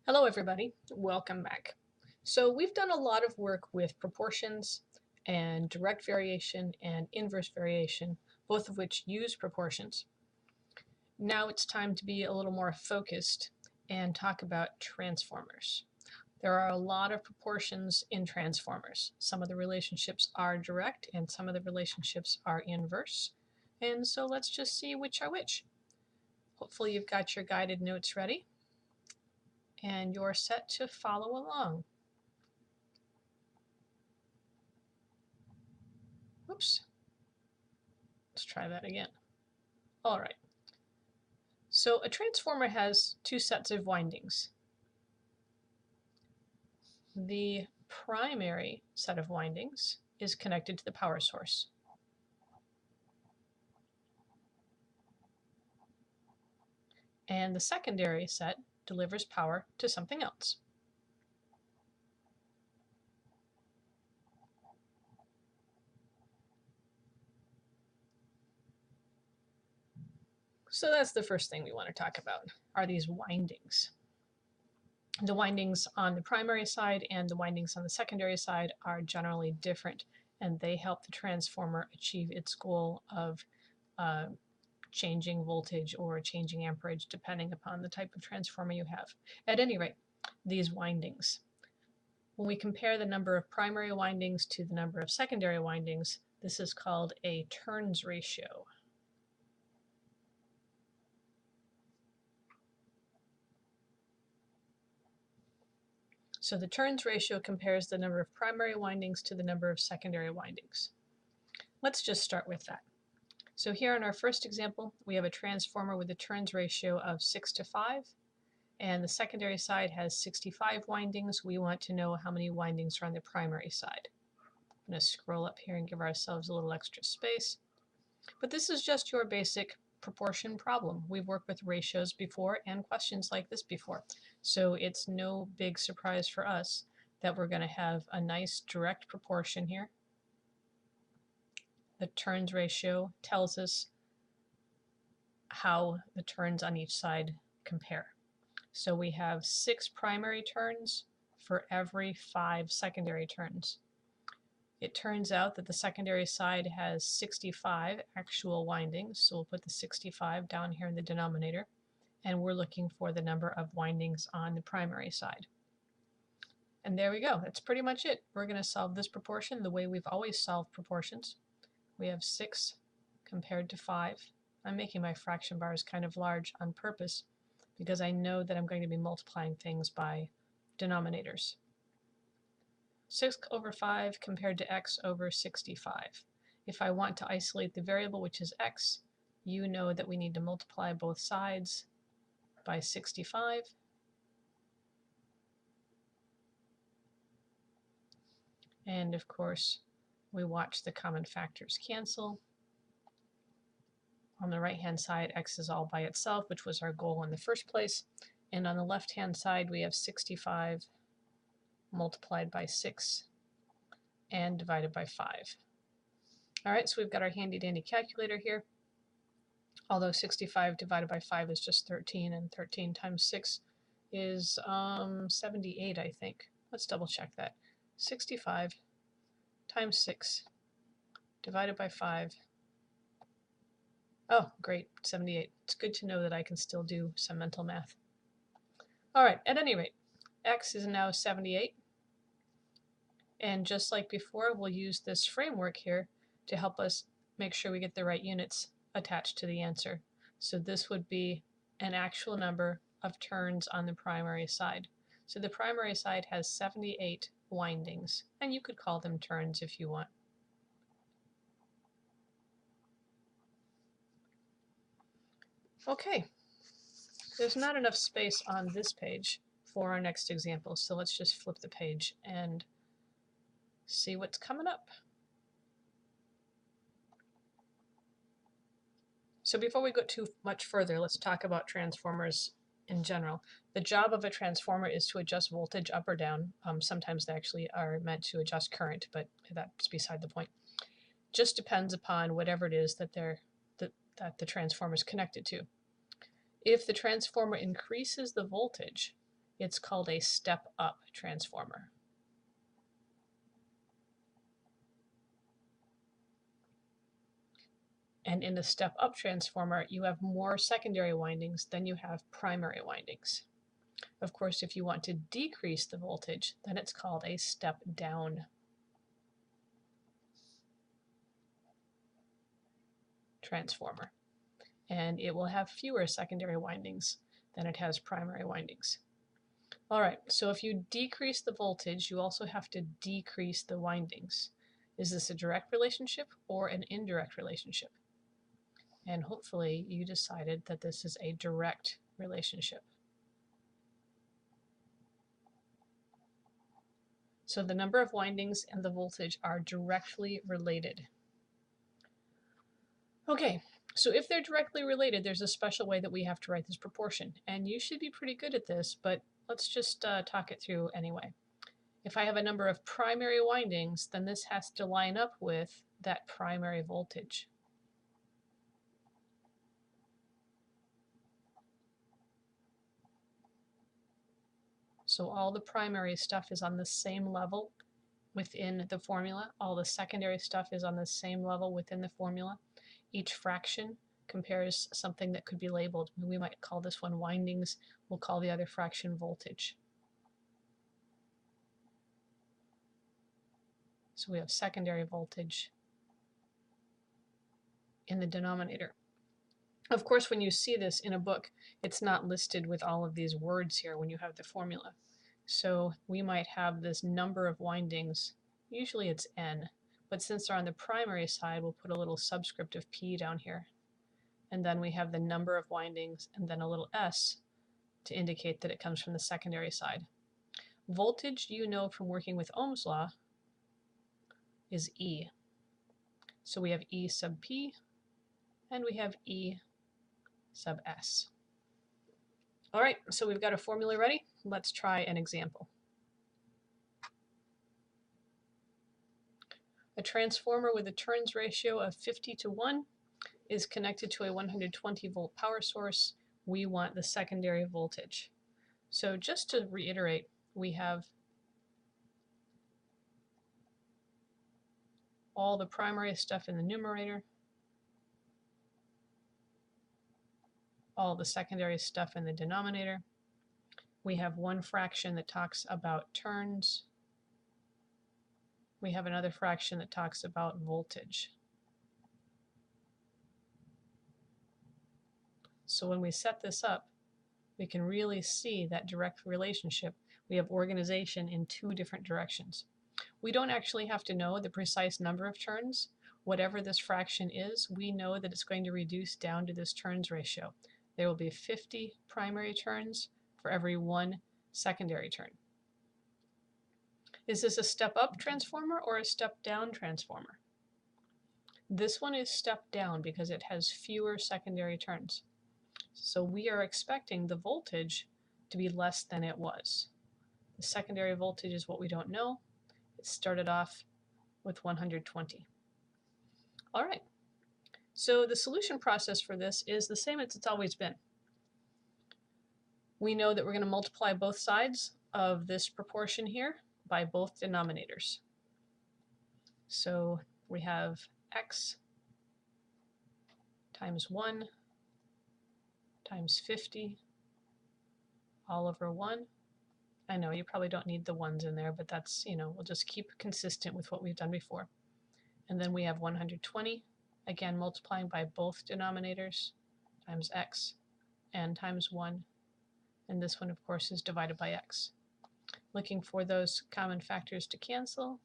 Hello everybody, welcome back. So we've done a lot of work with proportions and direct variation and inverse variation, both of which use proportions. Now it's time to be a little more focused and talk about transformers. There are a lot of proportions in transformers. Some of the relationships are direct and some of the relationships are inverse. And so let's just see which are which. Hopefully you've got your guided notes ready and you're set to follow along. Whoops. Let's try that again. All right. So a transformer has two sets of windings. The primary set of windings is connected to the power source. And the secondary set delivers power to something else. So that's the first thing we want to talk about, are these windings. The windings on the primary side and the windings on the secondary side are generally different, and they help the transformer achieve its goal of changing voltage or changing amperage depending upon the type of transformer you have. At any rate, these windings. When we compare the number of primary windings to the number of secondary windings, this is called a turns ratio. So the turns ratio compares the number of primary windings to the number of secondary windings. Let's just start with that. So here in our first example, we have a transformer with a turns ratio of 6:5, and the secondary side has 65 windings. We want to know how many windings are on the primary side. I'm going to scroll up here and give ourselves a little extra space. But this is just your basic proportion problem. We've worked with ratios before and questions like this before. So it's no big surprise for us that we're going to have a nice direct proportion here. The turns ratio tells us how the turns on each side compare. So we have 6 primary turns for every 5 secondary turns. It turns out that the secondary side has 65 actual windings, so we'll put the 65 down here in the denominator, and we're looking for the number of windings on the primary side. And there we go. That's pretty much it. We're going to solve this proportion the way we've always solved proportions. We have 6 compared to 5. I'm making my fraction bars kind of large on purpose because I know that I'm going to be multiplying things by denominators. 6/5 compared to x over 65. If I want to isolate the variable, which is x, you know that we need to multiply both sides by 65. And of course, we watch the common factors cancel. On the right-hand side, x is all by itself, which was our goal in the first place. And on the left-hand side, we have 65 multiplied by 6 and divided by 5. All right, so we've got our handy-dandy calculator here. Although 65 divided by 5 is just 13, and 13 times 6 is 78, I think. Let's double check that. 65 times 6 divided by 5. Oh, great, 78. It's good to know that I can still do some mental math. All right, at any rate, x is now 78. And just like before, we'll use this framework here to help us make sure we get the right units attached to the answer. So this would be an actual number of turns on the primary side. So the primary side has 78 windings, and you could call them turns if you want. Okay, there's not enough space on this page for our next example, so let's just flip the page and see what's coming up. So before we go too much further, let's talk about transformers in general. The job of a transformer is to adjust voltage up or down. Sometimes they actually are meant to adjust current, but that's beside the point. Just depends upon whatever it is that the transformer is connected to. If the transformer increases the voltage, it's called a step-up transformer. And in the step-up transformer, you have more secondary windings than you have primary windings. Of course, if you want to decrease the voltage, then it's called a step-down transformer. And it will have fewer secondary windings than it has primary windings. All right, so if you decrease the voltage, you also have to decrease the windings. Is this a direct relationship or an indirect relationship? And hopefully you decided that this is a direct relationship. So the number of windings and the voltage are directly related. Okay, so if they're directly related, there's a special way that we have to write this proportion. And you should be pretty good at this, but let's just talk it through anyway. If I have a number of primary windings, then this has to line up with that primary voltage. So all the primary stuff is on the same level within the formula. All the secondary stuff is on the same level within the formula. Each fraction compares something that could be labeled. We might call this one windings. We'll call the other fraction voltage. So we have secondary voltage in the denominator. Of course, when you see this in a book, it's not listed with all of these words here when you have the formula. So we might have this number of windings, usually it's n, but since they're on the primary side, we'll put a little subscript of p down here. And then we have the number of windings and then a little s to indicate that it comes from the secondary side. Voltage, you know from working with Ohm's law, is E. So we have E sub P and we have E sub S. All right, so we've got a formula ready. Let's try an example. A transformer with a turns ratio of 50:1 is connected to a 120 volt power source. We want the secondary voltage. So just to reiterate, we have all the primary stuff in the numerator, all the secondary stuff in the denominator. We have one fraction that talks about turns. We have another fraction that talks about voltage. So when we set this up, we can really see that direct relationship. We have organization in two different directions. We don't actually have to know the precise number of turns. Whatever this fraction is, we know that it's going to reduce down to this turns ratio. There will be 50 primary turns for every one secondary turn. Is this a step-up transformer or a step-down transformer? This one is step-down because it has fewer secondary turns. So we are expecting the voltage to be less than it was. The secondary voltage is what we don't know. It started off with 120. All right. So the solution process for this is the same as it's always been. We know that we're going to multiply both sides of this proportion here by both denominators. So we have x times 1 times 50 all over 1. I know you probably don't need the ones in there, but that's, we'll just keep consistent with what we've done before. And then we have 120, again multiplying by both denominators, times x and times 1. And this one, of course, is divided by x. Looking for those common factors to cancel.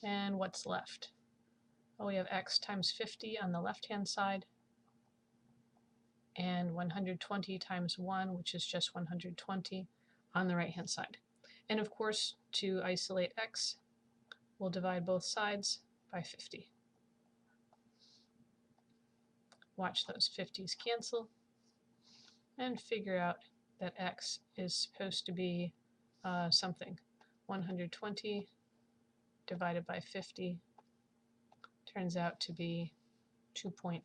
And what's left? Oh, we have x times 50 on the left-hand side, and 120 times 1, which is just 120, on the right-hand side. And of course, to isolate x, we'll divide both sides by 50. Watch those 50s cancel, and figure out that x is supposed to be something. 120 divided by 50 turns out to be 2.4.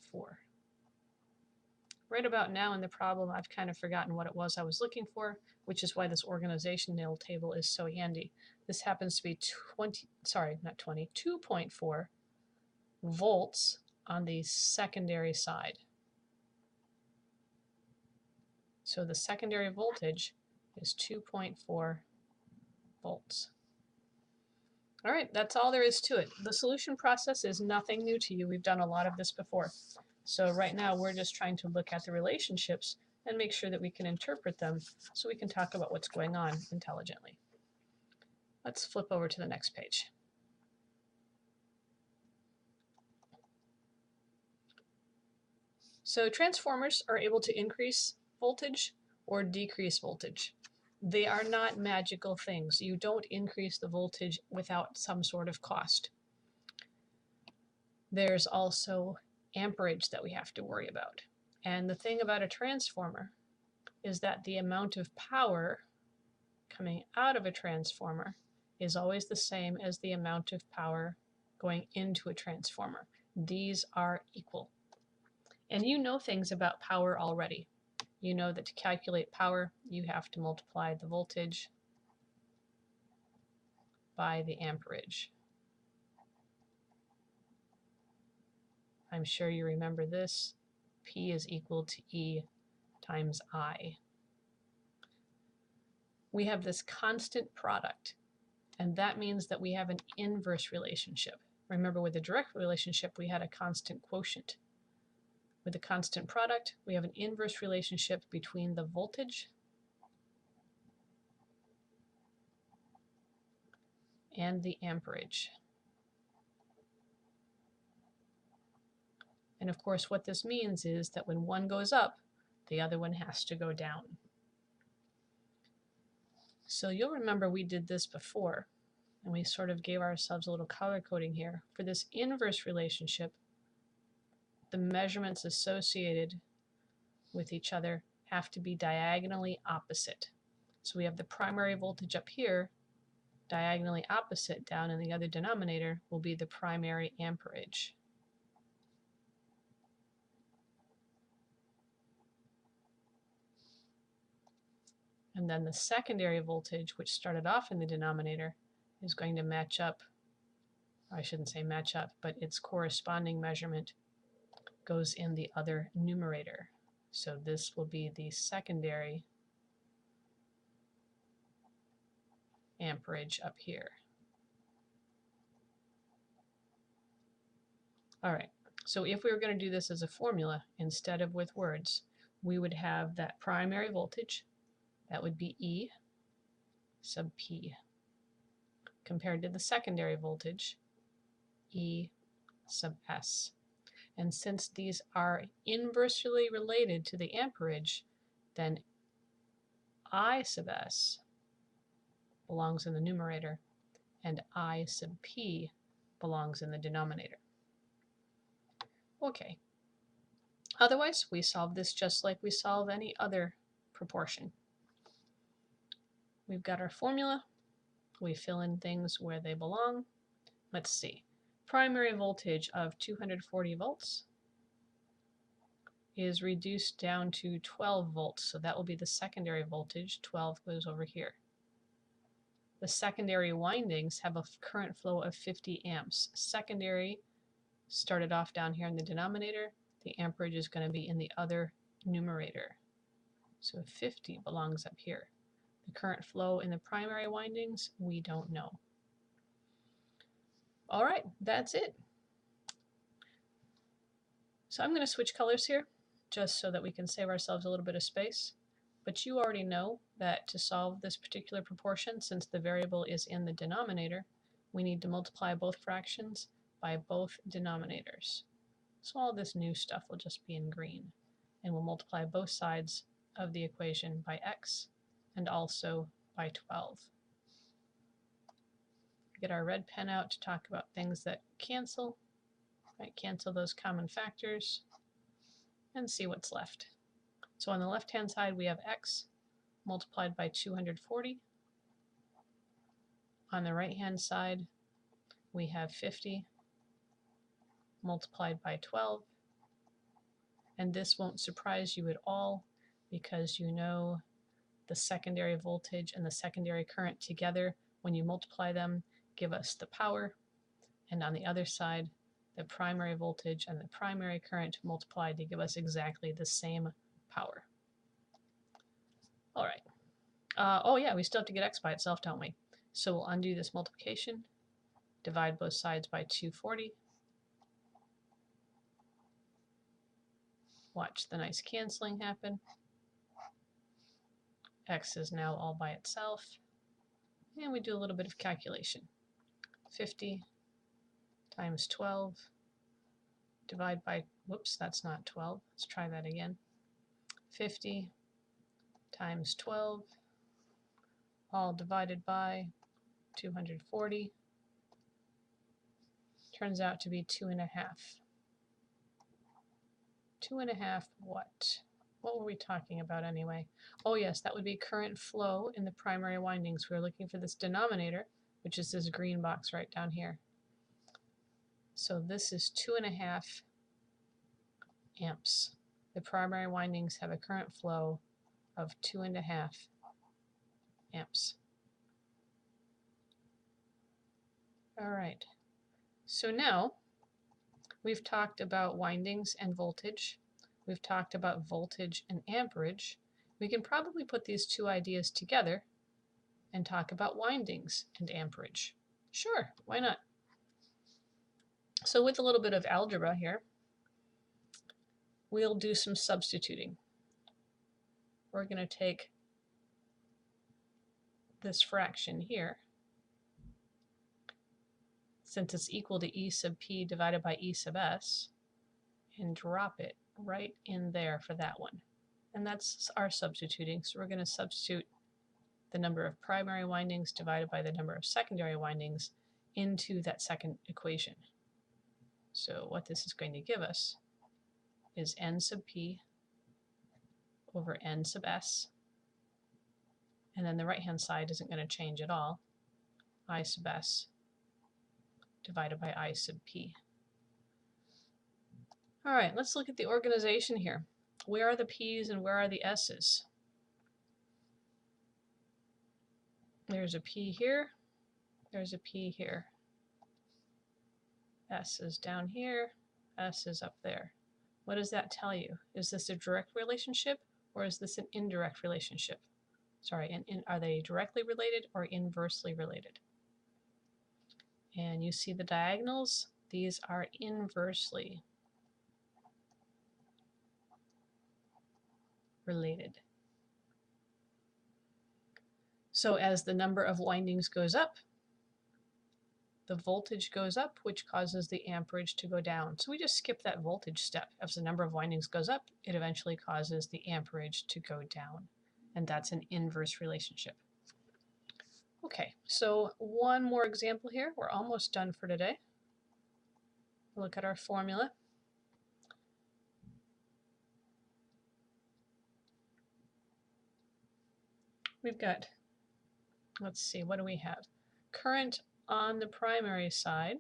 Right about now in the problem, I've kind of forgotten what it was I was looking for, which is why this organizational table is so handy. This happens to be 2.4 volts on the secondary side. So the secondary voltage is 2.4 volts. All right, that's all there is to it. The solution process is nothing new to you. We've done a lot of this before. So right now we're just trying to look at the relationships and make sure that we can interpret them so we can talk about what's going on intelligently. Let's flip over to the next page. So transformers are able to increase voltage or decrease voltage. They are not magical things. You don't increase the voltage without some sort of cost. There's also amperage that we have to worry about. And the thing about a transformer is that the amount of power coming out of a transformer is always the same as the amount of power going into a transformer. These are equal. And you know things about power already. You know that to calculate power, you have to multiply the voltage by the amperage. I'm sure you remember this. P is equal to E times I. We have this constant product, and that means that we have an inverse relationship. Remember, with a direct relationship, we had a constant quotient. With a constant product, we have an inverse relationship between the voltage and the amperage. And of course, what this means is that when one goes up, the other one has to go down. So you'll remember we did this before, and we sort of gave ourselves a little color coding here. For this inverse relationship, the measurements associated with each other have to be diagonally opposite. So we have the primary voltage up here, diagonally opposite down in the other denominator will be the primary amperage. And then the secondary voltage, which started off in the denominator, is going to match up, or I shouldn't say match up, but its corresponding measurement goes in the other numerator. So this will be the secondary amperage up here. All right, so if we were going to do this as a formula instead of with words, we would have that primary voltage, that would be E sub P, compared to the secondary voltage, E sub S. And since these are inversely related to the amperage, then I sub S belongs in the numerator and I sub P belongs in the denominator. Okay. Otherwise, we solve this just like we solve any other proportion. We've got our formula. We fill in things where they belong. Let's see. Primary voltage of 240 volts is reduced down to 12 volts, so that will be the secondary voltage. 12 goes over here. The secondary windings have a current flow of 50 amps. Secondary started off down here in the denominator. The amperage is going to be in the other numerator. So 50 belongs up here. The current flow in the primary windings, we don't know. All right, that's it. So I'm going to switch colors here just so that we can save ourselves a little bit of space. But you already know that to solve this particular proportion, since the variable is in the denominator, we need to multiply both fractions by both denominators. So all this new stuff will just be in green. And we'll multiply both sides of the equation by x and also by 12. Get our red pen out to talk about things that cancel. Right, cancel those common factors and see what's left. So on the left-hand side, we have x multiplied by 240. On the right-hand side, we have 50 multiplied by 12. And this won't surprise you at all because you know the secondary voltage and the secondary current together, when you multiply them, give us the power. And on the other side, the primary voltage and the primary current multiplied to give us exactly the same power. All right. Oh yeah, we still have to get x by itself, don't we? So we'll undo this multiplication, divide both sides by 240. Watch the nice canceling happen. X is now all by itself. And we do a little bit of calculation. 50 times 12, divide by, whoops, that's not 12. Let's try that again. 50 times 12, all divided by 240. Turns out to be 2.5. 2.5 what? What were we talking about anyway? Oh yes, that would be current flow in the primary windings. We're looking for this denominator, which is this green box right down here. So this is 2.5 amps. The primary windings have a current flow of 2.5 amps. All right, so now we've talked about windings and voltage. We've talked about voltage and amperage. We can probably put these two ideas together and talk about windings and amperage. Sure, why not? So with a little bit of algebra here, we'll do some substituting. We're going to take this fraction here, since it's equal to E sub p divided by E sub s, and drop it right in there for that one. And that's our substituting. So we're going to substitute the number of primary windings divided by the number of secondary windings into that second equation. So what this is going to give us is n sub p over n sub s. And then the right-hand side isn't going to change at all. I sub s divided by I sub p. All right, let's look at the organization here. Where are the p's and where are the s's? There's a p here. There's a p here. S is down here. S is up there. What does that tell you? Is this a direct relationship or is this an indirect relationship? Sorry, are they directly related or inversely related? And you see the diagonals? These are inversely related. So as the number of windings goes up, the voltage goes up, which causes the amperage to go down. So we just skip that voltage step. As the number of windings goes up, it eventually causes the amperage to go down. And that's an inverse relationship. Okay, so one more example here. We're almost done for today. Look at our formula. We've got, let's see, what do we have? Current on the primary side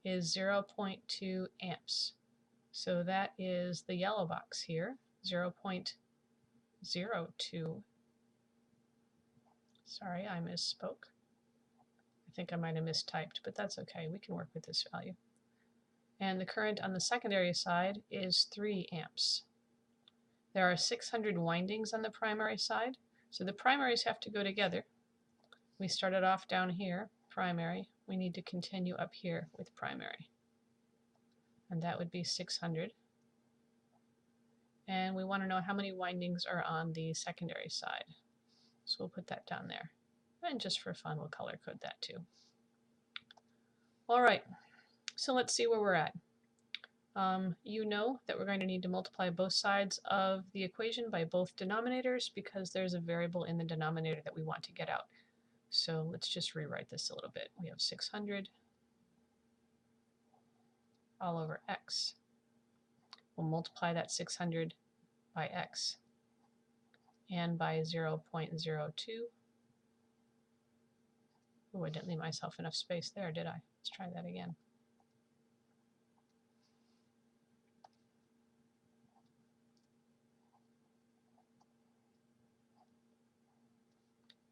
is 0.2 amps. So that is the yellow box here, 0.02. Sorry, I misspoke. I think I might have mistyped, but that's okay. We can work with this value. And the current on the secondary side is 3 amps. There are 600 windings on the primary side, so the primaries have to go together. We started off down here, primary. We need to continue up here with primary. And that would be 600. And we want to know how many windings are on the secondary side. So we'll put that down there. And just for fun, we'll color code that too. All right, so let's see where we're at. You know that we're going to need to multiply both sides of the equation by both denominators because there's a variable in the denominator that we want to get out. So let's just rewrite this a little bit. We have 600 all over x. We'll multiply that 600 by x and by 0.02. Oh, I didn't leave myself enough space there, did I? Let's try that again.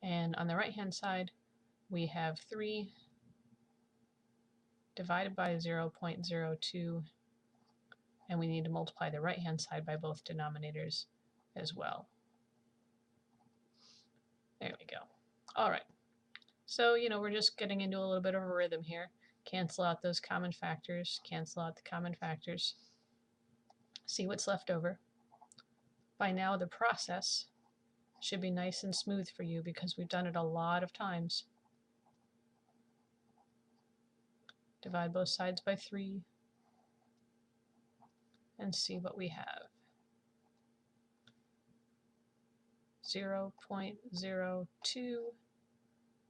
And on the right-hand side, we have 3 divided by 0.02, and we need to multiply the right-hand side by both denominators as well. There we go. All right. So, we're just getting into a little bit of a rhythm here. Cancel out those common factors, cancel out the common factors, see what's left over. By now, the process should be nice and smooth for you because we've done it a lot of times. Divide both sides by 3 and see what we have. 0.02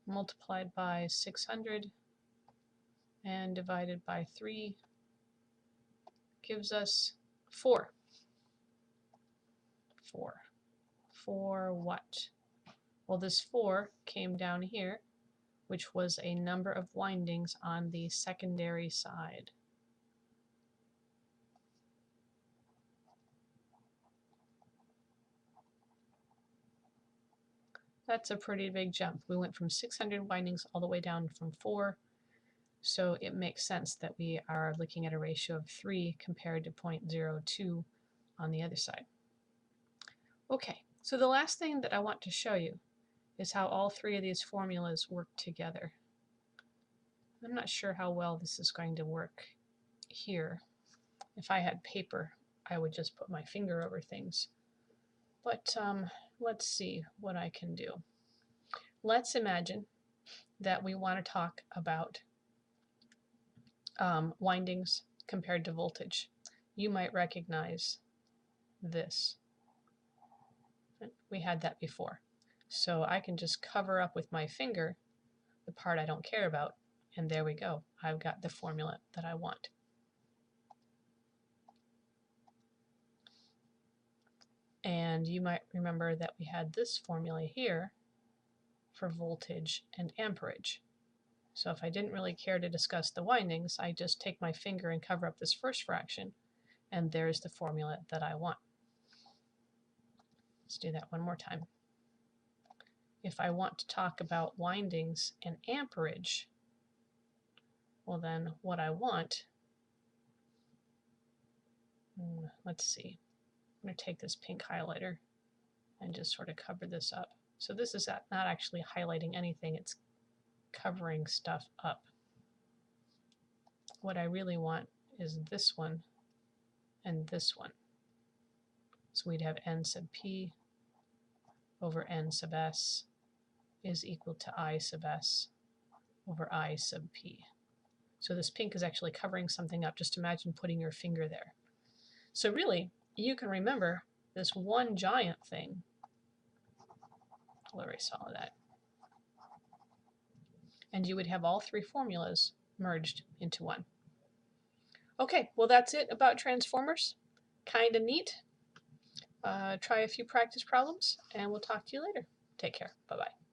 multiplied by 600 and divided by 3 gives us 4. 4. 4 what? Well, this 4 came down here, which was a number of windings on the secondary side. That's a pretty big jump. We went from 600 windings all the way down from 4, so it makes sense that we are looking at a ratio of 3 compared to 0.02 on the other side. Okay, so the last thing that I want to show you is how all 3 of these formulas work together. I'm not sure how well this is going to work here. If I had paper, I would just put my finger over things. But let's see what I can do. Let's imagine that we want to talk about windings compared to voltage. You might recognize this. We had that before. So I can just cover up with my finger the part I don't care about, and there we go. I've got the formula that I want. And you might remember that we had this formula here for voltage and amperage. So if I didn't really care to discuss the windings, I just take my finger and cover up this first fraction, and there's the formula that I want. Let's do that one more time. If I want to talk about windings and amperage, well then what I want, let's see, I'm going to take this pink highlighter and just sort of cover this up. So this is not actually highlighting anything, it's covering stuff up. What I really want is this one and this one. So we'd have n sub p over n sub s is equal to I sub s over I sub p. So this pink is actually covering something up. Just imagine putting your finger there. So really, you can remember this one giant thing. I'll erase all of that. And you would have all 3 formulas merged into one. Okay, well that's it about transformers. Kind of neat. Try a few practice problems, and we'll talk to you later. Take care. Bye-bye.